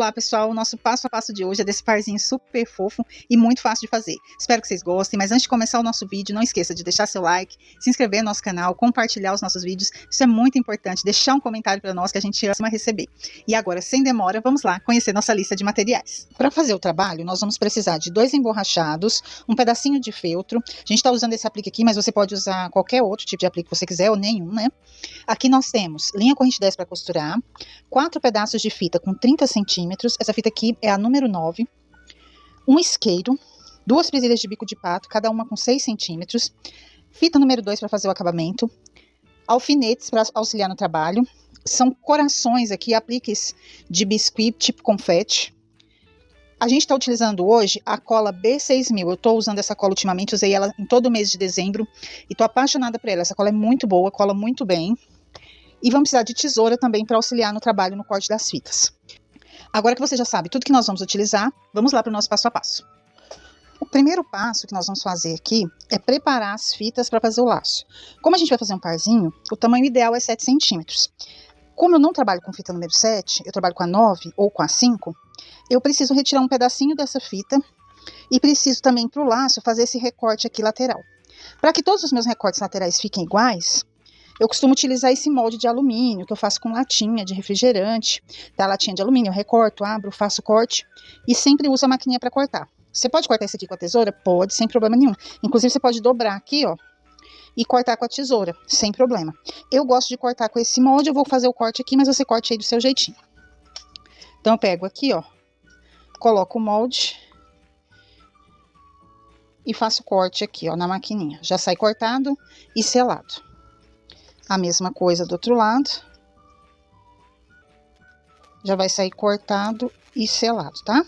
Olá, pessoal, o nosso passo a passo de hoje é desse parzinho super fofo e muito fácil de fazer. Espero que vocês gostem, mas antes de começar o nosso vídeo, não esqueça de deixar seu like, se inscrever no nosso canal, compartilhar os nossos vídeos, isso é muito importante, deixar um comentário para nós que a gente ama receber. E agora, sem demora, vamos lá conhecer nossa lista de materiais. Para fazer o trabalho, nós vamos precisar de 2 emborrachados, um pedacinho de feltro, a gente está usando esse aplique aqui, mas você pode usar qualquer outro tipo de aplique que você quiser, ou nenhum, né? Aqui nós temos linha corrente 10 para costurar, 4 pedaços de fita com 30 centímetros, essa fita aqui é a número 9, um isqueiro, 2 presilhas de bico de pato, cada uma com 6 centímetros, fita número 2 para fazer o acabamento, alfinetes para auxiliar no trabalho, são corações aqui, apliques de biscuit tipo confete. A gente está utilizando hoje a cola B6000, eu estou usando essa cola ultimamente, usei ela em todo o mês de dezembro e estou apaixonada por ela, essa cola é muito boa, cola muito bem. E vamos precisar de tesoura também para auxiliar no trabalho no corte das fitas. Agora que você já sabe tudo que nós vamos utilizar, vamos lá para o nosso passo a passo. O primeiro passo que nós vamos fazer aqui é preparar as fitas para fazer o laço. Como a gente vai fazer um parzinho, o tamanho ideal é 7 centímetros. Como eu não trabalho com fita número 7, eu trabalho com a 9 ou com a 5, eu preciso retirar um pedacinho dessa fita e preciso também para o laço fazer esse recorte aqui lateral. Para que todos os meus recortes laterais fiquem iguais, eu costumo utilizar esse molde de alumínio, que eu faço com latinha de refrigerante, tá? Latinha de alumínio, eu recorto, abro, faço corte e sempre uso a maquininha para cortar. Você pode cortar isso aqui com a tesoura? Pode, sem problema nenhum. Inclusive, você pode dobrar aqui, ó, e cortar com a tesoura, sem problema. Eu gosto de cortar com esse molde, eu vou fazer o corte aqui, mas você corte aí do seu jeitinho. Então, eu pego aqui, ó, coloco o molde e faço o corte aqui, ó, na maquininha. Já sai cortado e selado. A mesma coisa do outro lado. Já vai sair cortado e selado, tá?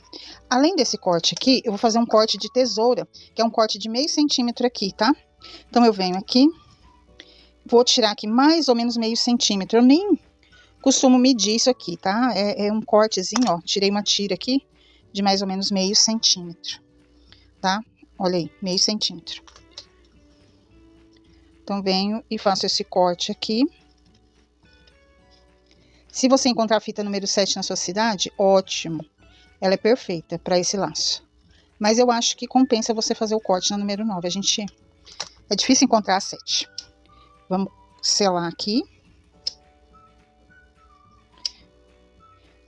Além desse corte aqui, eu vou fazer um corte de tesoura, que é um corte de meio centímetro aqui, tá? Então, eu venho aqui, vou tirar aqui mais ou menos meio centímetro. Eu nem costumo medir isso aqui, tá? É um cortezinho, ó. Tirei uma tira aqui de mais ou menos meio centímetro, tá? Olha aí, meio centímetro. Então, venho e faço esse corte aqui. Se você encontrar a fita número 7 na sua cidade, ótimo. Ela é perfeita para esse laço. Mas eu acho que compensa você fazer o corte na número 9. É difícil encontrar a 7. Vamos selar aqui.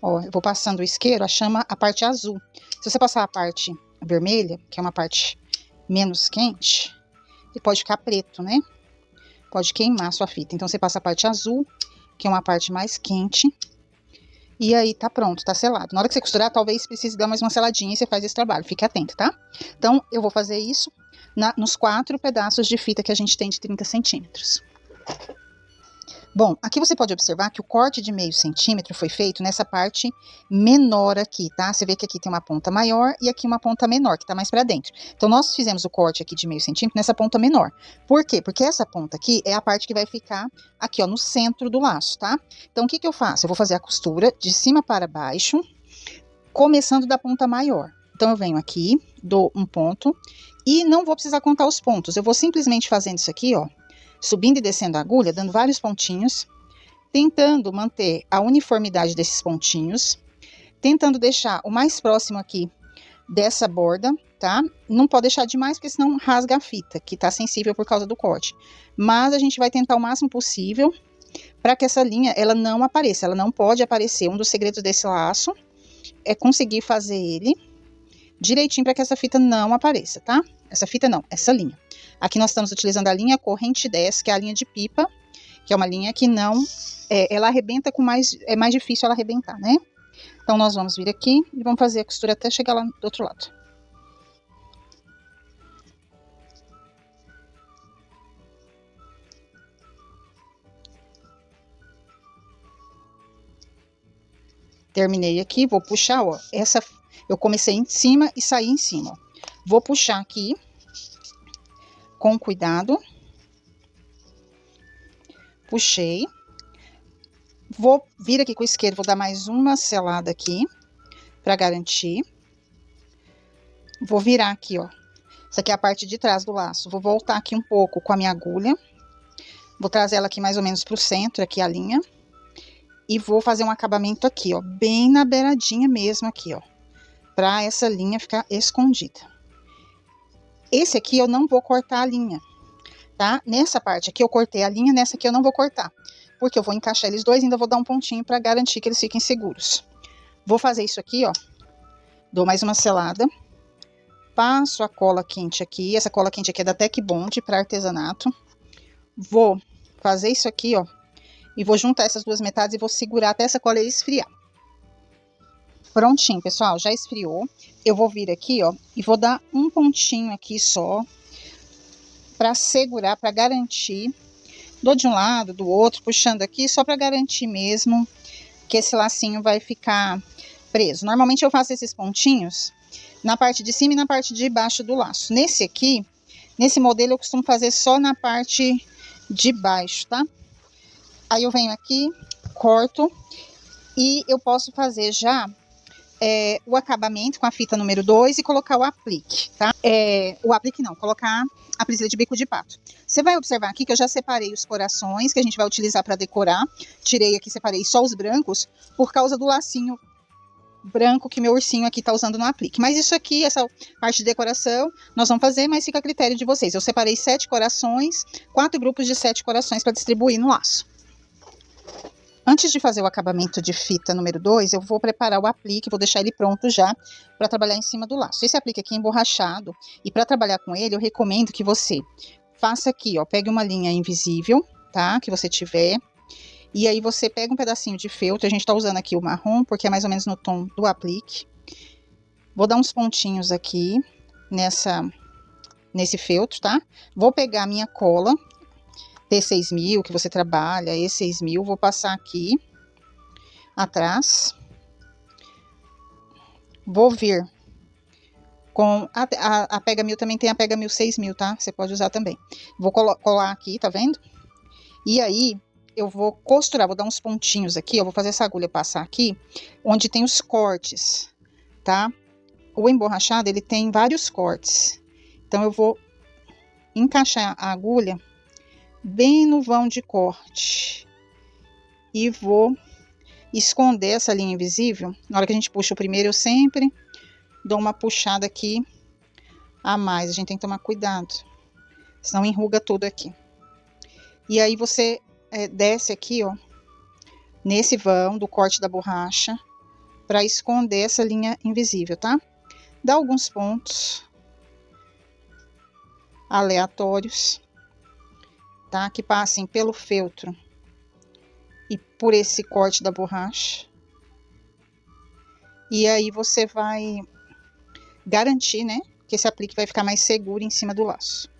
Ó, eu vou passando o isqueiro, a parte azul. Se você passar a parte vermelha, que é uma parte menos quente, ele pode ficar preto, né? Pode queimar a sua fita. Então, você passa a parte azul, que é uma parte mais quente. E aí, tá pronto, tá selado. Na hora que você costurar, talvez precise dar mais uma seladinha e você faz esse trabalho. Fique atento, tá? Então, eu vou fazer isso nos 4 pedaços de fita que a gente tem de 30 centímetros. Bom, aqui você pode observar que o corte de meio centímetro foi feito nessa parte menor aqui, tá? Você vê que aqui tem uma ponta maior e aqui uma ponta menor, que tá mais pra dentro. Então, nós fizemos o corte aqui de meio centímetro nessa ponta menor. Por quê? Porque essa ponta aqui é a parte que vai ficar aqui, ó, no centro do laço, tá? Então, o que que eu faço? Eu vou fazer a costura de cima para baixo, começando da ponta maior. Então, eu venho aqui, dou um ponto e não vou precisar contar os pontos. Eu vou simplesmente fazendo isso aqui, ó, subindo e descendo a agulha, dando vários pontinhos, tentando manter a uniformidade desses pontinhos, tentando deixar o mais próximo aqui dessa borda, tá? Não pode deixar demais, porque senão rasga a fita, que tá sensível por causa do corte. Mas a gente vai tentar o máximo possível para que essa linha, ela não apareça, ela não pode aparecer. Um dos segredos desse laço é conseguir fazer ele direitinho para que essa fita não apareça, tá? Essa fita não, essa linha. Aqui nós estamos utilizando a linha corrente 10, que é a linha de pipa, que é uma linha que não, ela arrebenta com mais, é mais difícil ela arrebentar, né? Então, nós vamos vir aqui e vamos fazer a costura até chegar lá do outro lado. Terminei aqui, vou puxar, ó, eu comecei em cima e saí em cima, ó. Vou puxar aqui com cuidado. Puxei. Vou vir aqui com o isqueiro, vou dar mais uma selada aqui, para garantir. Vou virar aqui, ó. Essa aqui é a parte de trás do laço. Vou voltar aqui um pouco com a minha agulha. Vou trazer ela aqui mais ou menos pro centro, aqui a linha. E vou fazer um acabamento aqui, ó, bem na beiradinha mesmo aqui, ó, pra essa linha ficar escondida. Esse aqui eu não vou cortar a linha, tá? Nessa parte aqui eu cortei a linha, nessa aqui eu não vou cortar, porque eu vou encaixar eles dois e ainda vou dar um pontinho pra garantir que eles fiquem seguros. Vou fazer isso aqui, ó, dou mais uma selada, passo a cola quente aqui, essa cola quente aqui é da Tec Bond para artesanato. Vou fazer isso aqui, ó, e vou juntar essas duas metades e vou segurar até essa cola esfriar. Prontinho, pessoal, já esfriou. Eu vou vir aqui, ó, e vou dar um pontinho aqui só, para segurar, para garantir. Dou de um lado, do outro, puxando aqui, só para garantir mesmo que esse lacinho vai ficar preso. Normalmente eu faço esses pontinhos na parte de cima e na parte de baixo do laço. Nesse aqui, nesse modelo eu costumo fazer só na parte de baixo, tá? Aí eu venho aqui, corto e eu posso fazer já o acabamento com a fita número 2 e colocar o aplique, tá? O aplique não, colocar a presilha de bico de pato. Você vai observar aqui que eu já separei os corações que a gente vai utilizar para decorar. Tirei aqui, separei só os brancos por causa do lacinho branco que meu ursinho aqui tá usando no aplique. Mas isso aqui, essa parte de decoração, nós vamos fazer, mas fica a critério de vocês. Eu separei 7 corações, 4 grupos de 7 corações para distribuir no laço. Antes de fazer o acabamento de fita número 2, eu vou preparar o aplique, vou deixar ele pronto já para trabalhar em cima do laço. Esse aplique aqui é emborrachado e para trabalhar com ele eu recomendo que você faça aqui, ó, pegue uma linha invisível, tá? Que você tiver. E aí você pega um pedacinho de feltro, a gente tá usando aqui o marrom porque é mais ou menos no tom do aplique. Vou dar uns pontinhos aqui nesse feltro, tá? Vou pegar a minha cola T6000 que você trabalha, E6000, vou passar aqui atrás. Vou vir com a Pega 1000 também tem a Pega 1000 6000, tá? Você pode usar também. Vou colar aqui, tá vendo? E aí eu vou costurar, vou dar uns pontinhos aqui, eu vou fazer essa agulha passar aqui, onde tem os cortes, tá? O emborrachado, ele tem vários cortes. Então eu vou encaixar a agulha bem no vão de corte e vou esconder essa linha invisível. Na hora que a gente puxa o primeiro, eu sempre dou uma puxada aqui a mais. A gente tem que tomar cuidado, senão enruga tudo aqui. E aí você desce aqui, ó, nesse vão do corte da borracha para esconder essa linha invisível, tá? Dá alguns pontos aleatórios, tá? Que passem pelo feltro e por esse corte da borracha. E aí você vai garantir, né, que esse aplique vai ficar mais seguro em cima do laço.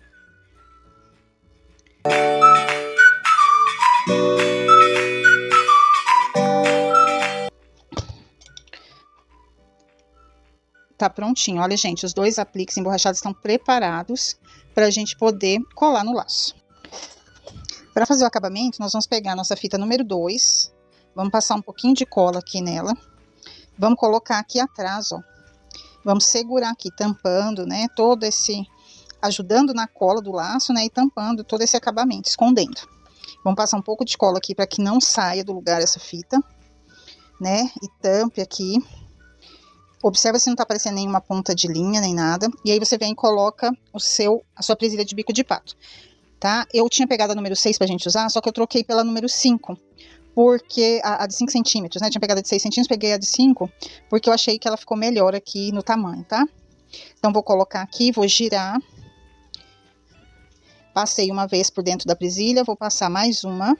Tá prontinho. Olha, gente, os dois apliques emborrachados estão preparados para a gente poder colar no laço. Para fazer o acabamento, nós vamos pegar a nossa fita número 2, vamos passar um pouquinho de cola aqui nela, vamos colocar aqui atrás, ó, vamos segurar aqui, tampando, né, todo esse, ajudando na cola do laço, né, e tampando todo esse acabamento, escondendo. Vamos passar um pouco de cola aqui para que não saia do lugar essa fita, né, e tampe aqui. Observa se não tá aparecendo nenhuma ponta de linha, nem nada, e aí você vem e coloca a sua presilha de bico de pato. Tá? Eu tinha pegado a número 6 pra gente usar, só que eu troquei pela número 5, porque a de 5 centímetros, né? Eu tinha pegado a de 6 centímetros, peguei a de 5, porque eu achei que ela ficou melhor aqui no tamanho, tá? Então, vou colocar aqui, vou girar. Passei uma vez por dentro da presilha, vou passar mais uma.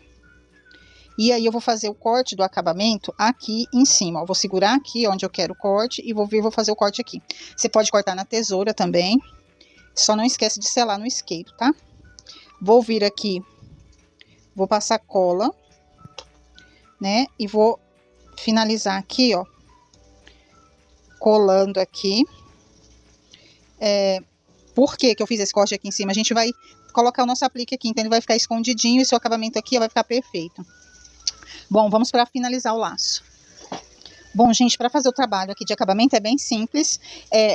E aí, eu vou fazer o corte do acabamento aqui em cima, ó. Vou segurar aqui onde eu quero o corte e vou fazer o corte aqui. Você pode cortar na tesoura também, só não esquece de selar no isqueiro, tá? Vou vir aqui, vou passar cola, né, e vou finalizar aqui, ó, colando aqui. Por que eu fiz esse corte aqui em cima? A gente vai colocar o nosso aplique aqui, então ele vai ficar escondidinho e seu acabamento aqui, ó, vai ficar perfeito. Bom, vamos para finalizar o laço. Bom, gente, para fazer o trabalho aqui de acabamento é bem simples.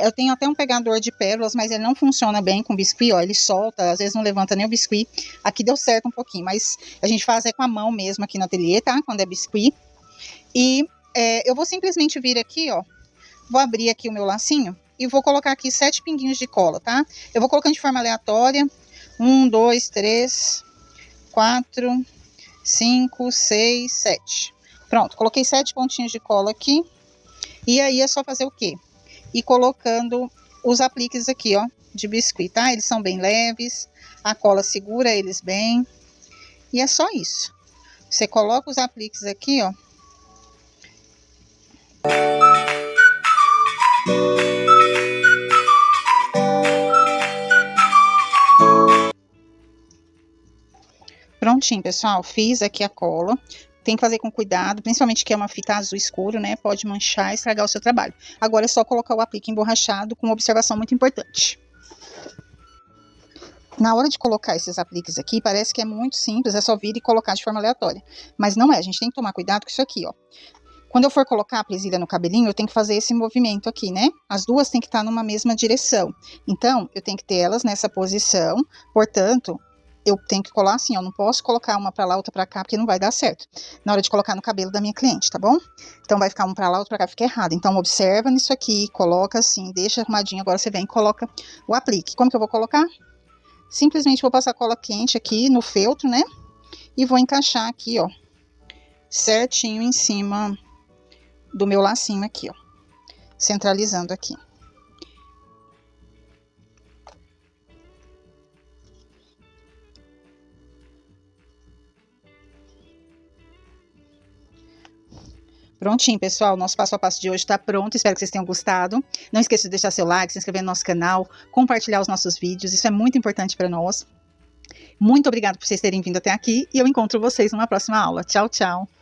Eu tenho até um pegador de pérolas, mas ele não funciona bem com biscuit, ó, ele solta, às vezes não levanta nem o biscuit. Aqui deu certo um pouquinho, mas a gente faz com a mão mesmo aqui no ateliê, tá? Quando é biscuit. E eu vou simplesmente vir aqui, ó, vou abrir aqui o meu lacinho e vou colocar aqui 7 pinguinhos de cola, tá? Eu vou colocando de forma aleatória. 1, 2, 3, 4, 5, 6, 7. Pronto, coloquei 7 pontinhos de cola aqui. E aí é só fazer o quê? Ir colocando os apliques aqui, ó, de biscuit, tá? Eles são bem leves, a cola segura eles bem. E é só isso. Você coloca os apliques aqui, ó. Prontinho, pessoal. Fiz aqui a cola. Tem que fazer com cuidado, principalmente que é uma fita azul escuro, né? Pode manchar e estragar o seu trabalho. Agora é só colocar o aplique emborrachado com uma observação muito importante. Na hora de colocar esses apliques aqui, parece que é muito simples, é só vir e colocar de forma aleatória. Mas não é, a gente tem que tomar cuidado com isso aqui, ó. Quando eu for colocar a presilha no cabelinho, eu tenho que fazer esse movimento aqui, né? As duas têm que estar numa mesma direção. Então, eu tenho que ter elas nessa posição, portanto, eu tenho que colar assim, ó. Não posso colocar uma pra lá, outra pra cá, porque não vai dar certo. Na hora de colocar no cabelo da minha cliente, tá bom? Então, vai ficar um pra lá, outro pra cá, fica errado. Então, observa nisso aqui, coloca assim, deixa arrumadinho. Agora você vem e coloca o aplique. Como que eu vou colocar? Simplesmente vou passar cola quente aqui no feltro, né? E vou encaixar aqui, ó, certinho em cima do meu lacinho aqui, ó, centralizando aqui. Prontinho, pessoal, nosso passo a passo de hoje está pronto, espero que vocês tenham gostado. Não esqueça de deixar seu like, se inscrever no nosso canal, compartilhar os nossos vídeos, isso é muito importante para nós. Muito obrigada por vocês terem vindo até aqui e eu encontro vocês numa próxima aula. Tchau, tchau!